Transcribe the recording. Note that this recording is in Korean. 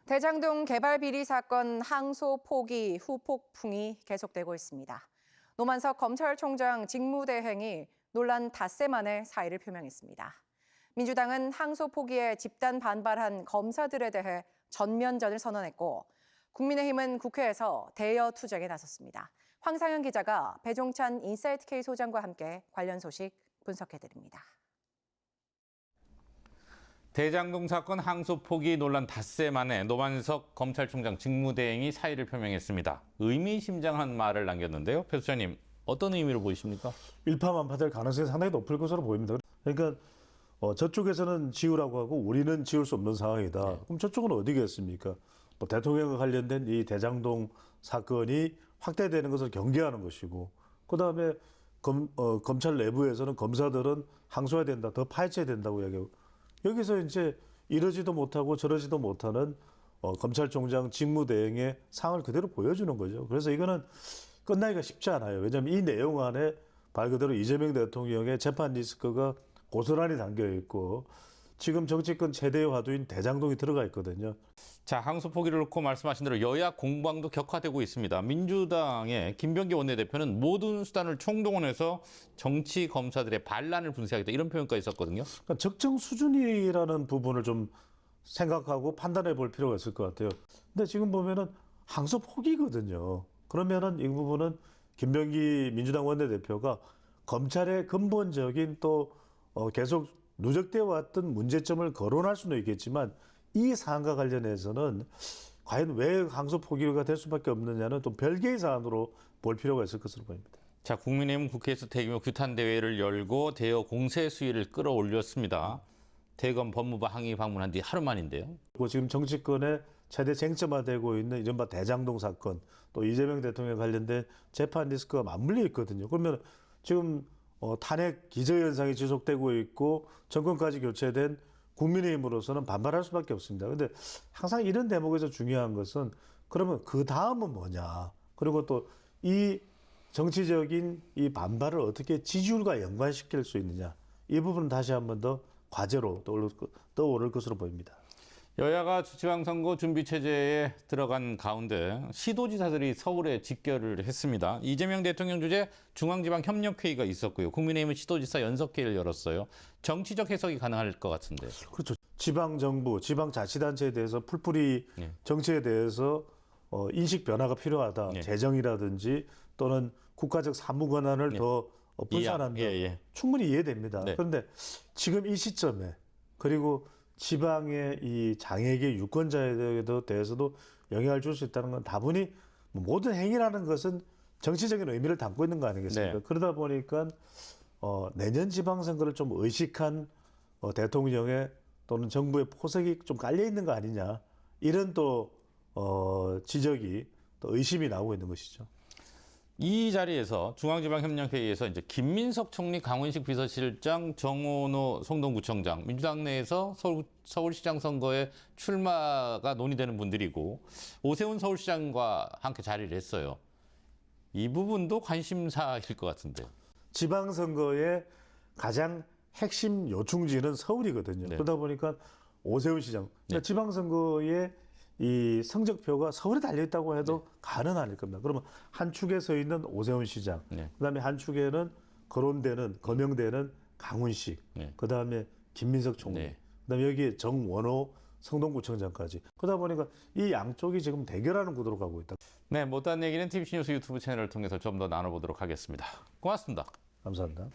대장동 개발 비리 사건 항소 포기 후폭풍이 계속되고 있습니다. 노만석 검찰총장 직무대행이 논란 닷새 만에 사의를 표명했습니다. 민주당은 항소 포기에 집단 반발한 검사들에 대해 전면전을 선언했고, 국민의힘은 국회에서 대여 투쟁에 나섰습니다. 황상현 기자가 배종찬 인사이트K 소장과 함께 관련 소식 분석해드립니다. 대장동 사건 항소 포기 논란 닷새 만에 노만석 검찰총장 직무대행이 사의를 표명했습니다. 의미심장한 말을 남겼는데요. 배 소장님, 어떤 의미로 보이십니까? 일파만파될 가능성이 상당히 높을 것으로 보입니다. 그러니까 저쪽에서는 지우라고 하고 우리는 지울 수 없는 상황이다. 네. 그럼 저쪽은 어디겠습니까? 뭐 대통령과 관련된 이 대장동 사건이 확대되는 것을 경계하는 것이고, 그다음에 검찰 내부에서는 검사들은 항소해야 된다, 더 파헤쳐야 된다고 이야기하고, 여기서 이제 이러지도 못하고 저러지도 못하는 검찰총장 직무대행의 상을 그대로 보여주는 거죠. 그래서 이거는 끝나기가 쉽지 않아요. 왜냐하면 이 내용 안에 말 그대로 이재명 대통령의 재판 리스크가 고스란히 담겨 있고, 지금 정치권 최대의 화두인 대장동이 들어가 있거든요. 자, 항소 포기를 놓고 말씀하신 대로 여야 공방도 격화되고 있습니다. 민주당의 김병기 원내대표는 모든 수단을 총동원해서 정치 검사들의 반란을 분쇄하겠다, 이런 표현까지 있었거든요. 그러니까 적정 수준이라는 부분을 좀 생각하고 판단해 볼 필요가 있을 것 같아요. 근데 지금 보면은 항소 포기거든요. 그러면은 이 부분은 김병기 민주당 원내대표가 검찰의 근본적인 또 계속 누적되어 왔던 문제점을 거론할 수는 있겠지만, 이 사안과 관련해서는 과연 왜 항소 포기가 될 수밖에 없느냐는 또 별개의 사안으로 볼 필요가 있을 것으로 보입니다. 자, 국민의힘 국회에서 대규모 규탄 대회를 열고 대여 공세 수위를 끌어올렸습니다. 대검 법무부 항의 방문한 뒤 하루 만인데요. 그리고 지금 정치권의 최대 쟁점화되고 있는 이른바 대장동 사건, 또 이재명 대통령 관련된 재판 리스크가 맞물려 있거든요. 그러면 지금 탄핵 기저현상이 지속되고 있고 정권까지 교체된 국민의힘으로서는 반발할 수밖에 없습니다. 그런데 항상 이런 대목에서 중요한 것은, 그러면 그 다음은 뭐냐, 그리고 또 이 정치적인 이 반발을 어떻게 지지율과 연관시킬 수 있느냐, 이 부분은 다시 한번 더 과제로 떠오를 것으로 보입니다. 여야가 지방선거 준비체제에 들어간 가운데 시도지사들이 서울에 직결을 했습니다. 이재명 대통령 주재 중앙지방협력회의가 있었고요. 국민의힘은 시도지사 연석회의를 열었어요. 정치적 해석이 가능할 것 같은데. 그렇죠. 지방정부, 지방자치단체에 대해서 풀뿌리 정치에 대해서 인식 변화가 필요하다. 재정이라든지 또는 국가적 사무 권한을 더 분산한다. 충분히 이해됩니다. 그런데 지금 이 시점에, 그리고 지방의 이 장애계 유권자에 대해서도 영향을 줄 수 있다는 건 다분히 모든 행위라는 것은 정치적인 의미를 담고 있는 거 아니겠습니까? 그러다 보니까 내년 지방선거를 좀 의식한 대통령의 또는 정부의 포석이 좀 깔려 있는 거 아니냐, 이런 또 지적이, 또 의심이 나오고 있는 것이죠. 이 자리에서 중앙지방협력회의에서 이제 김민석 총리, 강훈식 비서실장, 정원호 성동구청장, 민주당 내에서 서울시장 선거에 출마가 논의되는 분들이고, 오세훈 서울시장과 함께 자리를 했어요. 이 부분도 관심사일 것 같은데요. 지방선거의 가장 핵심 요충지는 서울이거든요. 그러다 보니까 오세훈 시장, 그러니까 지방선거의 이 성적표가 서울에 달려있다고 해도 가는 아닐 겁니다. 그러면 한 축에 서 있는 오세훈 시장, 그다음에 한 축에는 거명되는 강훈식, 그다음에 김민석 총리, 그다음에 여기에 정원호 성동구청장까지. 그러다 보니까 이 양쪽이 지금 대결하는 구도로 가고 있다. 네, 못한 얘기는 TBC 뉴스 유튜브 채널을 통해서 좀 더 나눠보도록 하겠습니다. 고맙습니다. 감사합니다.